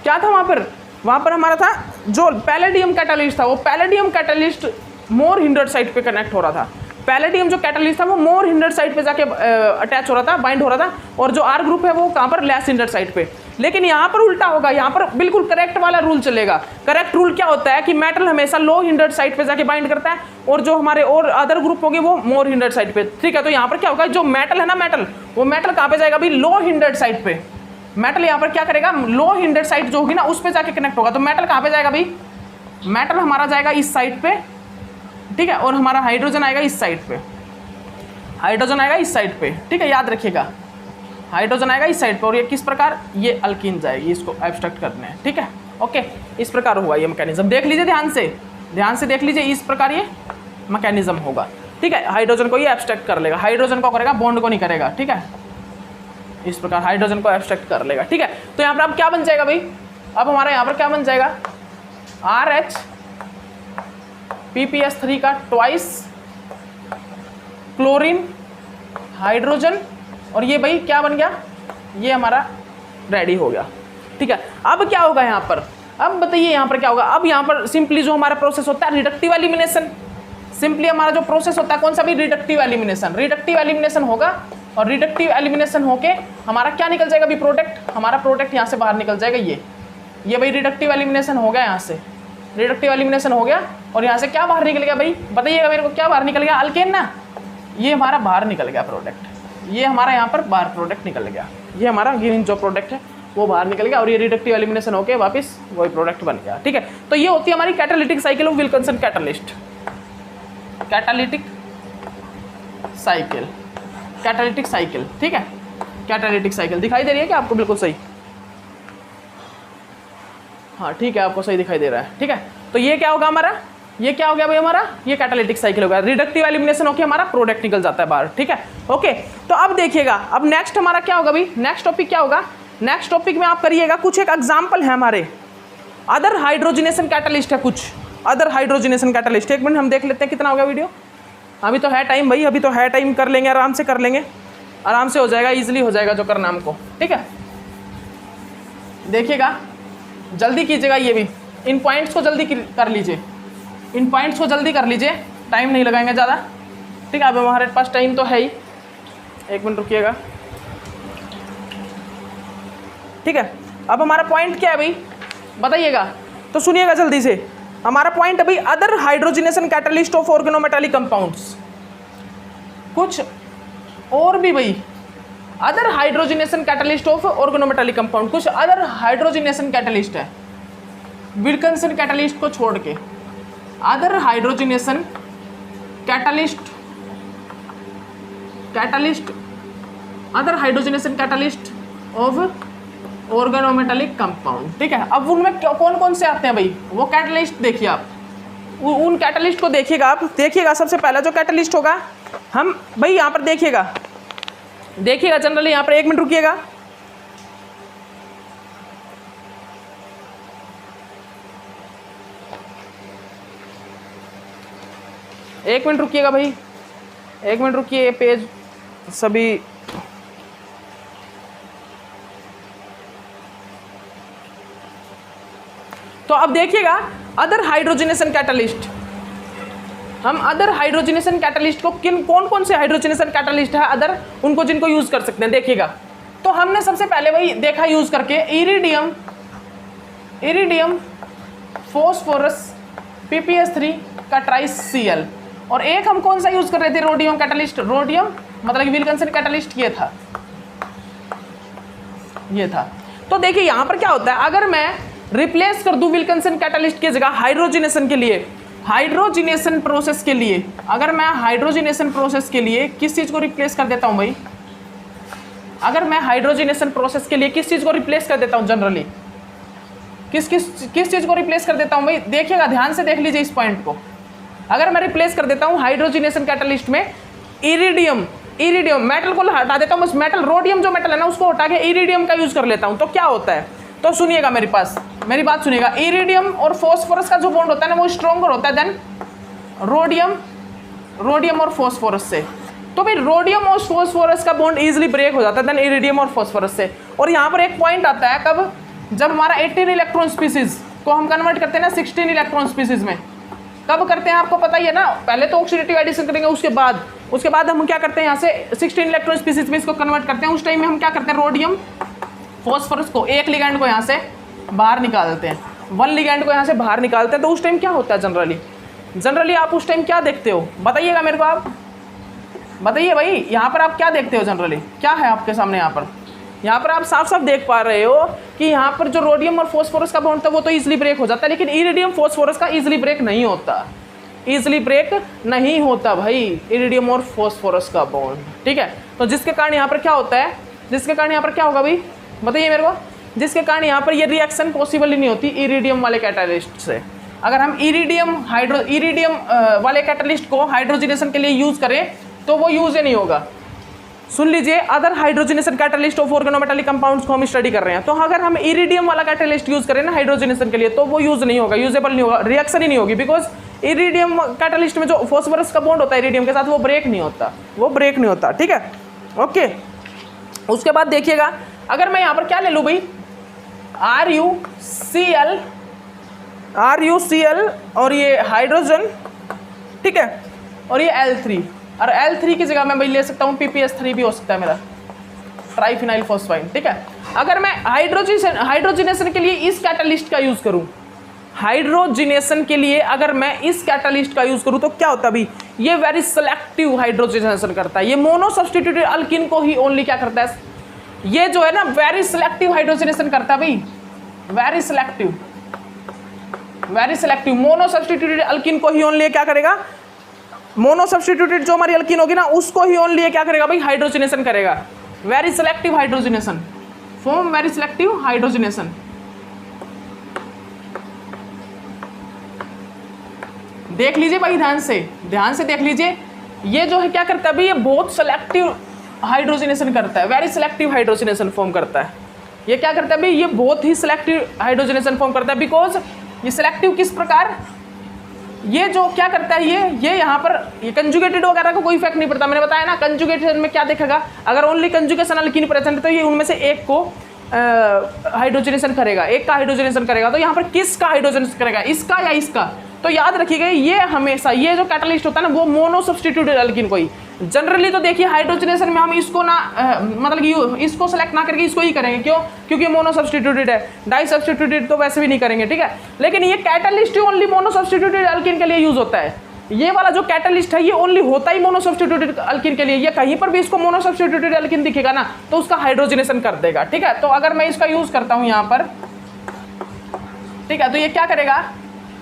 क्या था वहाँ पर? वहाँ पर हमारा था जो पैलेडियम कैटालिस्ट था, वो पैलेडियम कैटालिस्ट मोर हिंडर्ड साइड पे कनेक्ट हो रहा था। पैलेडियम जो कैटालिस्ट था वो मोर हिंडर्ड साइड पे जाके अटैच हो रहा था, बाइंड हो रहा था। और जो आर ग्रुप है वो कहाँ पर? लेस हिंडर्ड साइड पे। लेकिन यहाँ पर उल्टा होगा, यहाँ पर बिल्कुल करेक्ट वाला रूल चलेगा। करेक्ट रूल क्या होता है? कि मेटल हमेशा लो हिंडर्ड साइड पे जाके बाइंड करता है, और जो हमारे और अदर ग्रुप होंगे वो मोर हिंडर्ड साइड पे, ठीक है। तो यहाँ पर क्या होगा? जो मेटल है ना, वो मेटल कहाँ पे जाएगा भाई? लो हिंडर्ड साइड पे। मेटल यहाँ पर क्या करेगा? लो हिंडर्ड साइड जो होगी ना उस पर जाके कनेक्ट होगा। तो मेटल कहाँ पे जाएगा भाई? मेटल हमारा जाएगा इस साइड पे, ठीक है। और हमारा हाइड्रोजन आएगा इस साइड पे। हाइड्रोजन आएगा इस साइड पे, ठीक है, याद रखिएगा, हाइड्रोजन आएगा इस साइड पे और ये किस प्रकार, ये अल्कीन जाएगी, इसको एब्स्ट्रैक्ट करने हैं, ठीक है, ओके। इस प्रकार हुआ ये मैकेनिज्म, देख लीजिए ध्यान से देख लीजिए, इस प्रकार ये मैकेनिज्म होगा, ठीक है। हाइड्रोजन को ये एब्स्ट्रैक्ट कर लेगा, हाइड्रोजन को करेगा, बॉन्ड को नहीं करेगा, ठीक है, इस प्रकार हाइड्रोजन को एब्स्ट्रैक्ट कर लेगा, ठीक है। तो यहाँ पर अब क्या बन जाएगा भाई, अब हमारा यहाँ पर क्या बन जाएगा, RH PPS3 का ट्वाइस क्लोरीन हाइड्रोजन, और ये भाई क्या बन गया, ये हमारा रेडी हो गया, ठीक है। अब क्या होगा यहाँ पर, अब बताइए यहाँ पर क्या होगा, अब यहाँ पर सिंपली जो हमारा प्रोसेस होता है रिडक्टिव एलिमिनेशन, सिंपली हमारा जो प्रोसेस होता है कौन सा भी, रिडक्टिव एलिमिनेशन होगा, और रिडक्टिव एलिमिनेशन होके हमारा क्या निकल जाएगा अभी, प्रोडक्ट, हमारा प्रोडक्ट यहाँ से बाहर निकल जाएगा, ये भाई रिडक्टिव एलिमिनेशन हो गया, यहाँ से रिडक्टिव एलिमिनेशन हो गया, और यहाँ से क्या बाहर निकल गया भाई, बताइएगा मेरे को, क्या बाहर निकल गया, अल्केन ना, ये हमारा बाहर निकल गया प्रोडक्ट, ये हमारा यहाँ पर बाहर प्रोडक्ट निकल गया, ये हमारा ग्रीन जो प्रोडक्ट है वो बाहर निकल गया, और ये रिडक्टिव एलिमिनेशन होके वापस वही प्रोडक्ट बन गया, ठीक है। तो ये होती है हमारी catalytic cycle of Wilkinson catalyst, catalytic cycle, ठीक है, कैटालिटिक साइकिल दिखाई दे रही है क्या आपको, बिल्कुल सही, हाँ ठीक है, आपको सही दिखाई दे रहा है, ठीक है। तो ये क्या होगा हमारा, ये क्या हो गया भाई हमारा, ये कैटालिटिक साइकिल हो गया, रिडक्टिव एलिमिनेशन होकर हमारा प्रोडक्ट निकल जाता है बाहर, ठीक है, ओके। तो अब देखिएगा, अब नेक्स्ट हमारा क्या होगा भाई, नेक्स्ट टॉपिक क्या होगा, नेक्स्ट टॉपिक में आप करिएगा, कुछ एक एग्जाम्पल है हमारे अदर हाइड्रोजनेशन कैटालिस्ट है, कुछ अदर हाइड्रोजनेशन कैटालिस्ट, एक मिनट हम देख लेते हैं कितना हो गया वीडियो, अभी तो है टाइम भाई, अभी तो है टाइम, कर लेंगे आराम से, कर लेंगे आराम से, हो जाएगा, ईजिली हो जाएगा जो करना हमको, ठीक है। देखिएगा जल्दी कीजिएगा, ये भी इन पॉइंट्स को जल्दी कर लीजिए, इन पॉइंट्स को जल्दी कर लीजिए, टाइम नहीं लगाएंगे ज़्यादा, ठीक है। अब हमारे पास टाइम तो है ही, एक मिनट रुकिएगा, ठीक है। अब हमारा पॉइंट क्या है भाई, बताइएगा, तो सुनिएगा जल्दी से, हमारा पॉइंट है भाई other hydrogenation catalyst of organometallic compounds, कुछ और भी भाई other hydrogenation catalyst of organometallic compound, कुछ अदर हाइड्रोजनेशन कैटलिस्ट है विल्किंसन कैटलिस्ट को छोड़ के, other hydrogenation catalyst other hydrogenation catalyst of organometallic compound, ठीक है। अब उनमें कौन कौन से आते हैं भाई, वो कैटलिस्ट देखिए आप, उन कैटलिस्ट को देखिएगा आप, देखिएगा सबसे पहला जो कैटलिस्ट होगा, हम भाई यहाँ पर देखिएगा जनरली यहाँ पर, एक मिनट रुकिएगा, एक मिनट रुकिएगा भाई, एक मिनट रुकिए, पेज सभी तो अब देखिएगा अदर हाइड्रोजनेशन कैटलिस्ट, हम अदर हाइड्रोजनेशन कैटलिस्ट को कौन कौन से हाइड्रोजनेशन कैटलिस्ट है अदर, उनको जिनको यूज कर सकते हैं, देखिएगा। तो हमने सबसे पहले वही देखा यूज करके इरिडियम फॉस्फोरस PPS3 का ट्राइस Cl, और एक हम कौन सा यूज कर रहे थे, रोडियम कैटलिस्ट, रोडियम मतलब कि विल्किंसन कैटलिस्ट ये था। तो देखिए यहाँ पर क्या होता है, अगर मैं रिप्लेस कर दूं विल्किंसन कैटलिस्ट की जगह हाइड्रोजनेशन के लिए, हाइड्रोजनेशन प्रोसेस के लिए, अगर मैं हाइड्रोजनेशन प्रोसेस के लिए किस चीज़ को रिप्लेस कर देता हूं भाई, अगर मैं हाइड्रोजनेशन प्रोसेस के लिए किस चीज़ को रिप्लेस कर देता हूं, जनरली किस चीज़ को रिप्लेस कर देता हूं भाई, देखिएगा ध्यान से देख लीजिए इस पॉइंट को। अगर मैं रिप्लेस कर देता हूं हाइड्रोजनेशन कैटलिस्ट में इरिडियम मेटल को हटा देता हूं, बस मेटल, रोडियम जो मेटल है ना उसको हटा के इरिडियम का यूज कर लेता हूं, तो क्या होता है, तो सुनिएगा मेरी बात सुनिएगा, इरिडियम और फॉस्फोरस का जो बॉन्ड होता है ना वो स्ट्रॉन्गर होता है देन रोडियम और फॉस्फोरस से। तो भाई रोडियम और फॉस्फोरस का बॉन्ड इजीली ब्रेक हो जाता है देन इरिडियम और फॉस्फोरस से। और यहाँ पर एक पॉइंट आता है कब, जब हमारा 18 इलेक्ट्रॉन स्पीसीज को हम कन्वर्ट करते हैं ना 16 इलेक्ट्रॉन स्पीसीज में, कब करते हैं आपको पता ही है ना, पहले तो ऑक्सीडेटिव एडिशन करेंगे, उसके बाद हम क्या करते हैं, यहाँ से 16 इलेक्ट्रॉन स्पीसीज में इसको कन्वर्ट करते हैं। उस टाइम में हम क्या करते हैं, रोडियम फॉस्फोरस को, एक लिगैंड को यहाँ से बाहर निकाल देते हैं, वन लिगैंड को यहाँ से बाहर निकालते हैं। तो उस टाइम क्या होता है जनरली आप उस टाइम क्या देखते हो, बताइएगा मेरे को, आप बताइए भाई, यहाँ पर आप क्या देखते हो जनरली, क्या है आपके सामने यहाँ पर आप साफ साफ देख पा रहे हो कि यहाँ पर जो रोडियम और फॉस्फोरस का बॉन्ड था वो तो इजीली ब्रेक हो जाता है, लेकिन इरिडियम फॉस्फोरस का इजीली ब्रेक नहीं होता। इजिली ब्रेक नहीं होता भाई, इरिडियम और फॉस्फोरस का बॉन्ड, ठीक है। तो जिसके कारण यहाँ पर क्या होता है, जिसके कारण यहाँ पर क्या होगा भाई बताइए मेरे को, जिसके कारण यहाँ पर ये रिएक्शन पॉसिबल ही नहीं होती इरिडियम वाले कैटालिस्ट से। अगर हम इरिडियम वाले कैटालिस्ट को हाइड्रोजनेशन के लिए यूज़ करें तो वो यूज़ ही नहीं होगा। सुन लीजिए, other hydrogenation catalyst of organometallic compounds को हम स्टडी कर रहे हैं, तो अगर हम इरिडियम वाला कैटालिस्ट यूज़ करें ना हाइड्रोजनेशन के लिए तो वो यूज़ नहीं होगा, यूजेबल नहीं होगा, रिएक्शन ही नहीं होगी, बिकॉज इरिडियम कैटालिस्ट में जो फॉस्फोरस का बॉन्ड होता है इरिडियम के साथ वो ब्रेक नहीं होता, वो ब्रेक नहीं होता, ठीक है। ओके, उसके बाद देखिएगा, अगर मैं यहाँ पर क्या ले लूँ भाई, RuCl और ये हाइड्रोजन, ठीक है, और ये L3, और L3 की जगह मैं भाई ले सकता हूँ PPS3 भी हो सकता है मेरा, ट्राइफिनाइल फॉस्फाइन, ठीक है। अगर मैं हाइड्रोजनेशन के लिए इस कैटालिस्ट का यूज़ करूँ, हाइड्रोजनेशन के लिए अगर मैं इस कैटालिस्ट का यूज़ करूँ तो क्या होता है भाई, ये वेरी सेलेक्टिव हाइड्रोजनेशन करता है, ये मोनो सब्स्टिट्यूटेड अल्किन को ही ओनली क्या करता है, ये जो है ना वेरी सिलेक्टिव हाइड्रोजनेशन करता है भाई, very selective mono substituted alkene को ही ओनली क्या करेगा, मोनो सब्स्टिट्यूटेड जो हमारी अल्किन होगी ना उसको ही ओनली क्या करेगा भाई, हाइड्रोजनेशन करेगा, very selective hydrogenation, form very selective hydrogenation. देख लीजिए भाई, ध्यान से देख लीजिए, ये जो है क्या करता है भाई, ये बहुत सिलेक्टिव हाइड्रोजनेशन करता है, वेरी सिलेक्टिव हाइड्रोजनेशन फॉर्म करता है। ये क्या करता है भाई, ये बहुत ही सिलेक्टिव हाइड्रोजनेशन फॉर्म करता है, बिकॉज ये सिलेक्टिव किस प्रकार, ये जो क्या करता है, ये यहाँ पर ये कंजुगेटेड वगैरह को कोई इफेक्ट नहीं पड़ता, मैंने बताया ना कंजुगेशन में क्या देखेगा, अगर ओनली कंजुगेशन अल्कीन प्रेजेंट है तो ये उनमें से एक को हाइड्रोजनेशन करेगा, एक का हाइड्रोजनेशन करेगा, तो यहाँ पर किसका हाइड्रोजनेशन करेगा, इसका या इसका। तो याद रखिएगा, ये हमेशा ये जो कैटालिस्ट होता है ना वो मोनो सब्स्टिट्यूटेड अल्कीन को ही, जनरली तो देखिए हाइड्रोजनेशन में हम इसको ना मतलब कि इसको सेलेक्ट ना करके इसको ही करेंगे, क्यों, क्योंकि मोनो सब्स्टिट्यूटेड है, डाई सब्स्टिट्यूटेड तो वैसे भी नहीं करेंगे, ठीक है। लेकिन ये catalyst only mono substituted alkyne के लिए यूज होता है, ये वाला जो कैटालिस्ट है ये ओनली होता ही मोनो सब्स्टिट्यूटेड अल्कीन के लिए, ये कहीं पर भी इसको मोनो सब्स्टिट्यूटेड अल्कीन दिखेगा ना तो उसका हाइड्रोजनेशन कर देगा, ठीक है। तो अगर मैं इसका यूज करता हूँ यहाँ पर, ठीक है, तो ये क्या करेगा,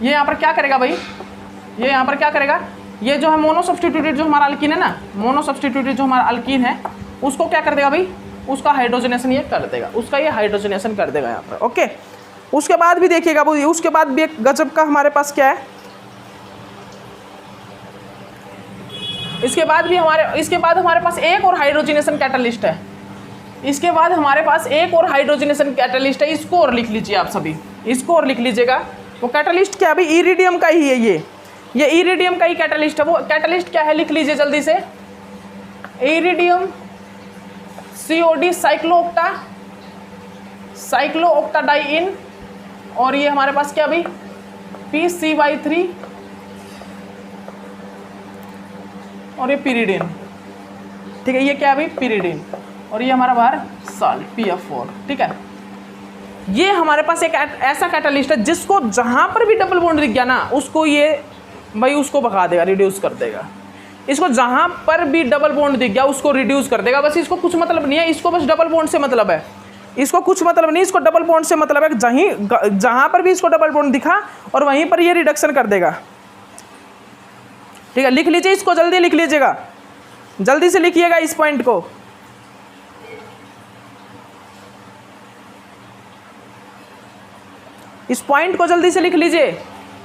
ये यहाँ पर क्या करेगा भाई, ये यहाँ पर क्या करेगा, ये जो है मोनो सब्स्टिट्यूटेड जो हमारा अल्कीन है ना, मोनो सब्स्टिट्यूटेड जो हमारा अल्कीन है उसको क्या कर देगा भाई, उसका हाइड्रोजनेशन ये कर देगा, उसका ये हाइड्रोजनेशन कर देगा यहाँ पर, ओके। उसके बाद भी देखिएगा, उसके बाद भी एक गजब का हमारे पास क्या है, इसके बाद हमारे पास एक और हाइड्रोजनेशन कैटालिस्ट है, इसके बाद हमारे पास एक और हाइड्रोजनेशन कैटालिस्ट है, इसको और लिख लीजिए आप सभी, इसको और लिख लीजिएगा। वो कैटालिस्ट क्या है भाई, इरिडियम का ही है, ये इरिडियम का ही कैटालिस्ट है। वो कैटालिस्ट क्या है लिख लीजिए जल्दी से, इरिडियम COD साइक्लोऑक्टाडाइइन, और ये हमारे पास क्या भाई PCY3 और ये पिरिडिन, ठीक है, ये क्या है भाई पिरिडिन, और ये हमारा बाहर साल्ट PF4, ठीक है। ये हमारे पास एक ऐसा कैटालिस्ट है जिसको जहां पर भी डबल बॉन्ड दिख गया ना उसको ये भाई उसको भगा देगा, रिड्यूस कर देगा, इसको जहां पर भी डबल बॉन्ड दिख गया उसको रिड्यूस कर देगा, बस इसको कुछ मतलब नहीं है, इसको बस डबल बॉन्ड से मतलब है, इसको कुछ मतलब नहीं, इसको डबल बॉन्ड से मतलब है, जहां पर भी इसको डबल बॉन्ड दिखा और वहीं पर ये रिडक्शन कर देगा, ठीक है। लिख लीजिए इसको, जल्दी लिख लीजिएगा, जल्दी से लिखिएगा इस पॉइंट को, इस पॉइंट को जल्दी से लिख लीजिए,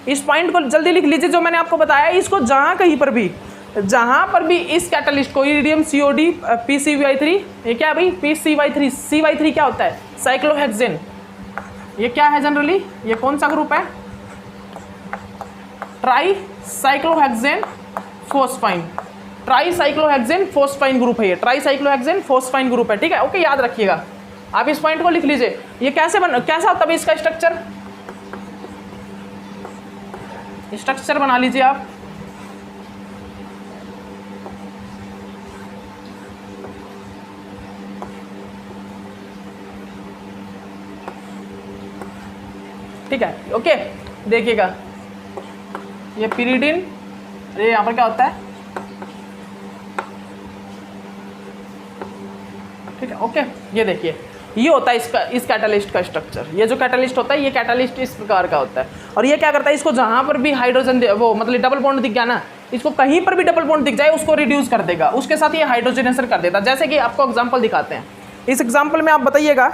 इस पॉइंट को जल्दी लिख लीजिए जो मैंने आपको बताया, इसको जहां पर भी इस कैटालिस्ट को इरिडियम COD PCY3, ये क्या है भाई PCY3, CY3 क्या होता है साइक्लोहेक्सेन, ये क्या है जनरली, ये कौन सा ग्रुप है, ट्राई साइक्लोहेक्सेन फोस्फाइन ग्रुप है, ये ट्राई साइक्लोहेक्सेन फोस्फाइन ग्रुप है, ठीक है, ओके। याद रखिएगा, आप इस पॉइंट को लिख लीजिए। ये कैसा होता है इसका स्ट्रक्चर बना लीजिए आप, ठीक है, ओके। देखिएगा ये पिरिडिन, ये यहाँ पर क्या होता है, ठीक है, ओके। ये देखिए ये होता है इसका, इस कैटालिस्ट का स्ट्रक्चर। ये जो कैटालिस्ट होता है, ये कैटालिस्ट इस प्रकार का होता है। और ये क्या करता है, इसको जहाँ पर भी हाइड्रोजन वो मतलब डबल बॉन्ड दिख गया ना, इसको कहीं पर भी डबल बॉन्ड दिख जाए उसको रिड्यूस कर देगा, उसके साथ ये हाइड्रोजनेशन कर देता है। जैसे कि आपको एग्जाम्पल दिखाते हैं, इस एग्जाम्पल में आप बताइएगा,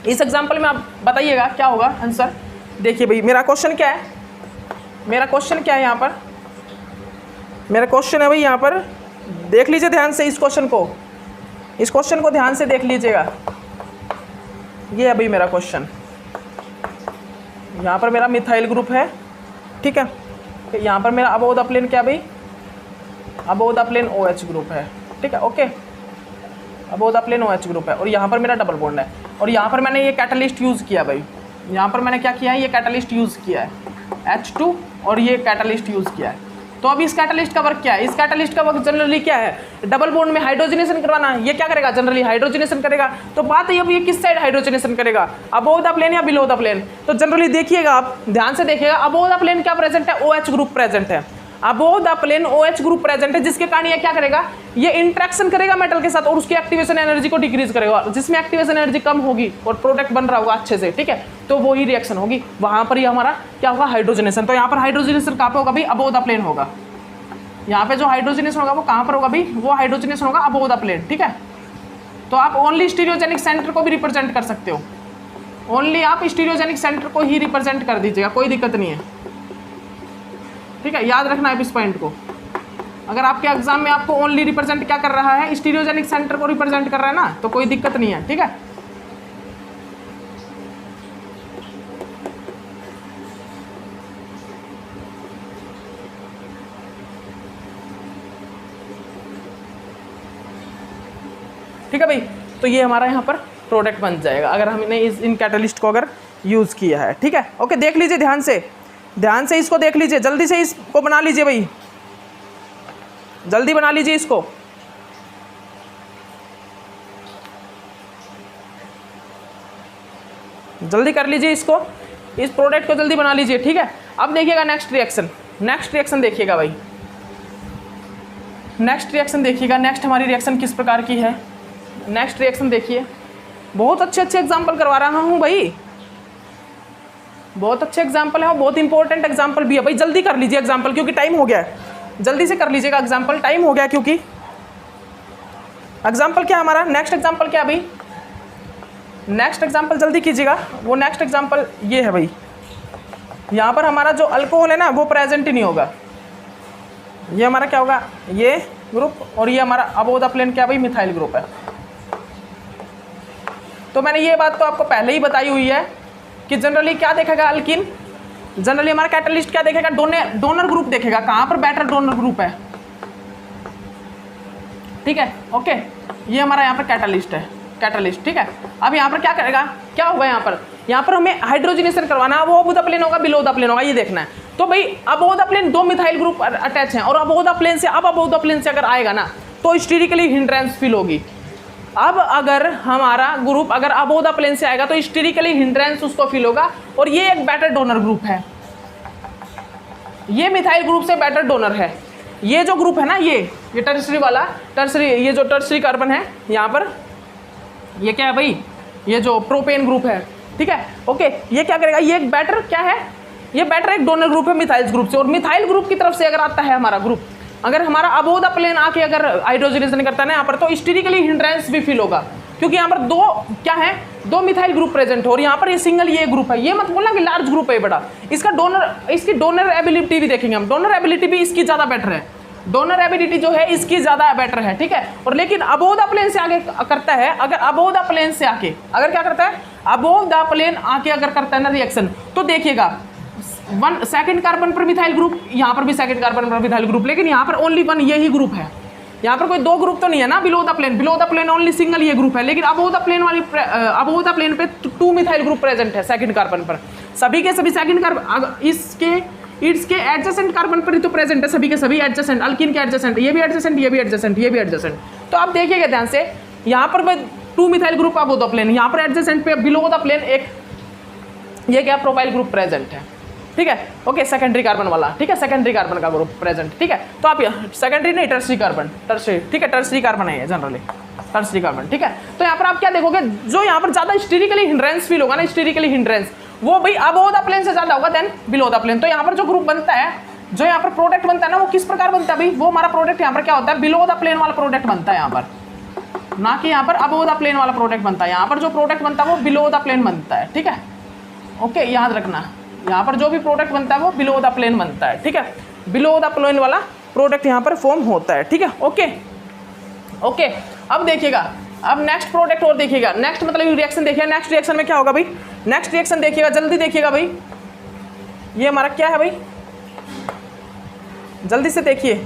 इस एग्जाम्पल में आप बताइएगा क्या होगा आंसर। देखिए भाई मेरा क्वेश्चन क्या है, मेरा क्वेश्चन क्या है यहाँ पर, मेरा क्वेश्चन है भाई यहाँ पर, देख लीजिए ध्यान से इस क्वेश्चन को, इस क्वेश्चन को ध्यान से देख लीजिएगा। ये है भाई मेरा क्वेश्चन, यहाँ पर मेरा मिथाइल ग्रुप है, ठीक है। यहाँ पर मेरा अबोव द प्लेन क्या भाई, above the plane OH group है, ठीक है, okay, above the plane OH group है। और यहाँ पर मेरा डबल बॉन्ड है, और यहाँ पर मैंने ये कैटलिस्ट यूज़ किया भाई, यहाँ पर मैंने क्या किया है, ये कैटलिस्ट यूज़ किया है H2, और ये कैटलिस्ट यूज़ किया है। तो अब इस कैटलिस्ट का वर्क क्या है, इस कैटलिस्ट का वर्क जनरली क्या है, डबल बॉन्ड में हाइड्रोजनेशन करवाना। ये क्या करेगा, जनरली हाइड्रोजनेशन करेगा। तो बात है अब ये किस साइड हाइड्रोजनेशन करेगा, अबोव द प्लेन या बिलो द प्लेन। तो जनरली देखिएगा आप ध्यान से देखिएगा, अबोव द प्लेन क्या प्रेजेंट है, OH ग्रुप प्रेजेंट है, above the plane OH group present है, जिसके कारण ये क्या करेगा, ये इंट्रैक्शन करेगा मेटल के साथ और उसकी एक्टिवेशन एनर्जी को डिक्रीज करेगा। जिसमें एक्टिवेशन एनर्जी कम होगी और प्रोडक्ट बन रहा होगा अच्छे से, ठीक है, तो वही रिएक्शन होगी, वहां पर ये हमारा क्या होगा, हाइड्रोजनेशन। तो यहाँ पर हाइड्रोजनेशन कहाँ पे होगा भाई, अबोव द प्लेन होगा। यहाँ पे जो हाइड्रोजनेशन होगा वो कहाँ पर होगा भाई, वो हाइड्रोजनेशन होगा अबोव द प्लेन, ठीक है। तो आप ओनली स्टीरियोजेनिक सेंटर को भी रिप्रेजेंट कर सकते हो, ओनली आप स्टीरियोजेनिक सेंटर को ही रिप्रेजेंट कर दीजिएगा, कोई दिक्कत नहीं है, ठीक है। याद रखना है इस पॉइंट को, अगर आपके एग्जाम में आपको ओनली रिप्रेजेंट क्या कर रहा है, स्टीरियोजेनिक सेंटर को रिप्रेजेंट कर रहा है ना, तो कोई दिक्कत नहीं है, ठीक है। ठीक है भाई, तो ये हमारा यहाँ पर प्रोडक्ट बन जाएगा अगर हमने इन कैटलिस्ट को अगर यूज़ किया है, ठीक है। ओके, देख लीजिए ध्यान से, ध्यान से इसको देख लीजिए, जल्दी से इसको बना लीजिए भाई, जल्दी बना लीजिए इसको। जल्दी कर लीजिए इसको, इस प्रोडक्ट को जल्दी बना लीजिए, ठीक है। अब देखिएगा नेक्स्ट रिएक्शन, नेक्स्ट रिएक्शन देखिएगा भाई, नेक्स्ट रिएक्शन देखिएगा, नेक्स्ट हमारी रिएक्शन किस प्रकार की है। नेक्स्ट रिएक्शन देखिए, बहुत अच्छे एग्जाम्पल करवा रहा हूँ भाई, बहुत अच्छे एग्जाम्पल है और बहुत इंपॉर्टेंट एग्जाम्पल भी है भाई। जल्दी कर लीजिए एग्जाम्पल, क्योंकि टाइम हो गया है, जल्दी से कर लीजिएगा एग्जाम्पल, टाइम हो गया। क्योंकि एग्जाम्पल क्या हमारा, नेक्स्ट एग्जाम्पल क्या भाई, नेक्स्ट एग्जाम्पल जल्दी कीजिएगा। वो नेक्स्ट एग्जाम्पल ये है भाई, यहाँ पर हमारा जो अल्कोहल है ना वो प्रेजेंट ही नहीं होगा, ये हमारा क्या होगा, ये ग्रुप, और ये हमारा अबोव द प्लेन क्या भाई, मिथाइल ग्रुप है। तो मैंने ये बात तो आपको पहले ही बताई हुई है कि जनरली क्या देखेगा अल्किन, जनरली हमारा कैटलिस्ट क्या देखेगा, डोनर ग्रुप देखेगा, कहाँ पर बेटर डोनर ग्रुप है, ठीक है, ओके। ये हमारा यहाँ पर कैटलिस्ट है, कैटलिस्ट, ठीक है। अब यहाँ पर क्या करेगा, क्या होगा यहाँ पर हमें हाइड्रोजनेशन करवाना है, वो अबोव द प्लेन होगा बिलो द प्लेन होगा, ये देखना है। तो भाई अबोव द प्लेन दो मिथाइल ग्रुप अटैच हैं, और अबोव द प्लेन से, अब अबोव द प्लेन से अगर आएगा ना तो स्टेरिकली हिंड्रेंस फील होगी। अब अगर हमारा ग्रुप अगर अबोव द प्लेन से आएगा तो स्टेरिकली हिंड्रेंस उसको फील होगा, और ये एक बेटर डोनर ग्रुप है, ये मिथाइल ग्रुप से बेटर डोनर है। ये जो ग्रुप है ना, ये टर्सरी वाला, टर्सरी, ये जो टर्सरी कार्बन है यहाँ पर, ये क्या है भाई, ये जो प्रोपेन ग्रुप है, ठीक है, ओके। ये क्या करेगा, ये एक बेटर क्या है, ये बेटर एक डोनर ग्रुप है मिथाइल ग्रुप से, और मिथाइल ग्रुप की तरफ से अगर आता है हमारा ग्रुप, अगर हमारा अबोव द प्लेन आके अगर हाइड्रोजनेशन करता है ना यहाँ पर, तो स्टेरिकली हिंड्रेंस भी फील होगा, क्योंकि यहाँ पर दो क्या है, दो मिथाइल ग्रुप प्रेजेंट हो, और यहाँ पर ये सिंगल ये ग्रुप है। ये मत बोलना कि लार्ज ग्रुप है बड़ा, इसका डोनर, इसकी डोनर एबिलिटी भी देखेंगे हम, डोनर एबिलिटी भी इसकी ज़्यादा बेटर है, डोनर एबिलिटी जो है इसकी ज़्यादा बेटर है, ठीक है। और लेकिन अबोव द प्लेन से आगे करता है, अगर अबोव द प्लेन से आके अगर क्या करता है, अबोव द प्लेन आके अगर करता है ना रिएक्शन, तो देखिएगा वन सेकंड कार्बन पर मिथाइल ग्रुप, यहाँ पर भी सेकंड कार्बन पर मिथाइल ग्रुप, लेकिन यहाँ पर ओनली वन यही ग्रुप है, यहाँ पर कोई दो ग्रुप तो नहीं है ना below the plane only single ये ग्रुप है। लेकिन अबोव द प्लेन वाली अबोव द प्लेन पे टू मिथाइल ग्रुप प्रेजेंट है सेकंड कार्बन पर, सभी के सभी सेकंड कार्बन, इसके एडजेसेंट कार्बन पर ही तो प्रेजेंट है, सभी के सभी एडजेसेंट, अल्किन के एडजेसेंट, ये भी एडजेसेंट, ये भी एडजेसेंट, ये भी एडजेसेंट। तो आप देखिएगा ध्यान से, यहाँ पर two methyl group above the plane, यहाँ पर एडजेसेंट पे बिलो द प्लेन एक ये क्या प्रोपाइल ग्रुप प्रेजेंट है, ठीक है, ओके, सेकेंडरी कार्बन वाला, ठीक है, सेकेंडरी कार्बन का ग्रुप प्रेजेंट, ठीक है। तो आप सेकेंडरी नहीं, टर्सरी कार्बन, टर्सरी, ठीक है, टर्सरी कार्बन है ये जनरली, टर्शरी कार्बन, ठीक है। तो यहाँ पर आप क्या देखोगे, जो यहाँ पर ज्यादा स्टेरिकली हिंड्रेंस फील होगा ना, स्टेरिकली हिंड्रेंस, वो भाई अबव द प्लेन से ज्यादा होगा देन बिलो द प्लेन। तो यहाँ पर जो ग्रुप बनता है, जो यहाँ पर प्रोडक्ट बनता है ना, वो किस प्रकार बनता है भाई, वो हमारा प्रोडक्ट यहाँ पर क्या होता है, बिलो द प्लेन वाला प्रोडक्ट बनता है यहाँ पर, ना कि यहाँ पर अबव द प्लेन वाला प्रोडक्ट बनता है। यहाँ पर जो प्रोडक्ट बनता है वो बिलो द प्लेन बनता है, ठीक है। ओके, याद रखना, यहाँ पर जो भी प्रोडक्ट बनता है वो बिलो द प्लेन बनता है, ठीक है। बिलो द प्लेन वाला प्रोडक्ट यहाँ पर फॉर्म होता है, ठीक है। ओके ओके, अब देखिएगा, अब नेक्स्ट प्रोडक्ट और देखिएगा, नेक्स्ट मतलब रिएक्शन देखिएगा, नेक्स्ट रिएक्शन में क्या होगा भाई, नेक्स्ट रिएक्शन देखिएगा, जल्दी देखिएगा भाई, ये हमारा क्या है भाई, जल्दी से देखिए,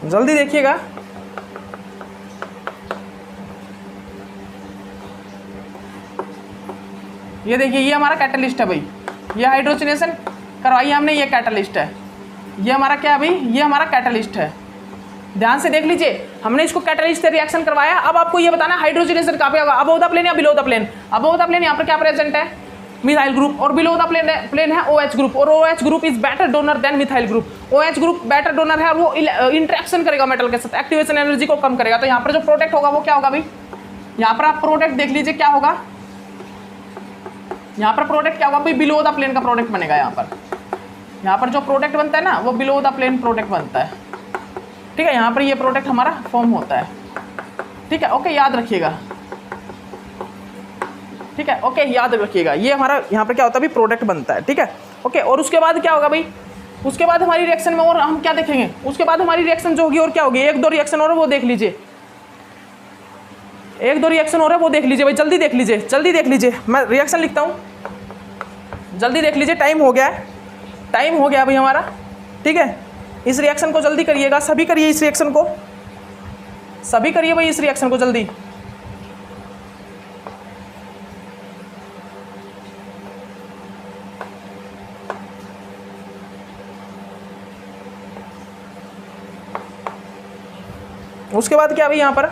जल्दी देखिएगा। ये देखिए, ये हमारा कैटलिस्ट है भाई, ये हाइड्रोजनेशन करवाई हमने, ये कैटलिस्ट है, ये हमारा क्या है भाई, ये हमारा कैटलिस्ट है। ध्यान से देख लीजिए, हमने इसको कैटलिस्ट से रिएक्शन करवाया। अब आपको ये बताना हाइड्रोजनेशन कहाँ पे होगा, अबव द प्लेन या below the plane. Above the plane यहाँ पर क्या प्रेजेंट है, मिथाइल ग्रुप, और बिलो द प्लेन है OH ग्रुप, और OH group is better donor than methyl group. OH group better donor है, वो इंटरेक्शन करेगा मेटल के साथ, एक्टिवेशन एनर्जी को कम करेगा। तो यहाँ पर जो प्रोडक्ट होगा वो क्या होगा भाई, यहाँ पर आप प्रोडक्ट देख लीजिए क्या होगा, यहाँ पर प्रोडक्ट क्या होगा भाई, बिलो द प्लेन का प्रोडक्ट बनेगा। यहाँ पर जो प्रोडक्ट बनता है ना, वो बिलो द प्लेन प्रोडक्ट बनता है, ठीक है। यहाँ पर ये प्रोडक्ट हमारा फॉर्म होता है, ठीक है। ओके, याद रखिएगा, ठीक है। ओके, याद रखिएगा, ये हमारा यहाँ पर क्या होता है भाई, प्रोडक्ट बनता है, ठीक है। ओके, और उसके बाद क्या होगा भाई, उसके बाद हमारी रिएक्शन में और हम क्या देखेंगे, उसके बाद हमारी रिएक्शन जो होगी और क्या होगी, एक दो रिएक्शन और वो देख लीजिए, एक दो रिएक्शन हो रहा है वो देख लीजिए भाई, जल्दी देख लीजिए, जल्दी देख लीजिए, मैं रिएक्शन लिखता हूँ, जल्दी देख लीजिए, टाइम हो गया है, टाइम हो गया भाई हमारा, ठीक है। इस रिएक्शन को जल्दी करिएगा, सभी करिए इस रिएक्शन को, सभी करिए भाई इस रिएक्शन को जल्दी। उसके बाद क्या भाई यहाँ पर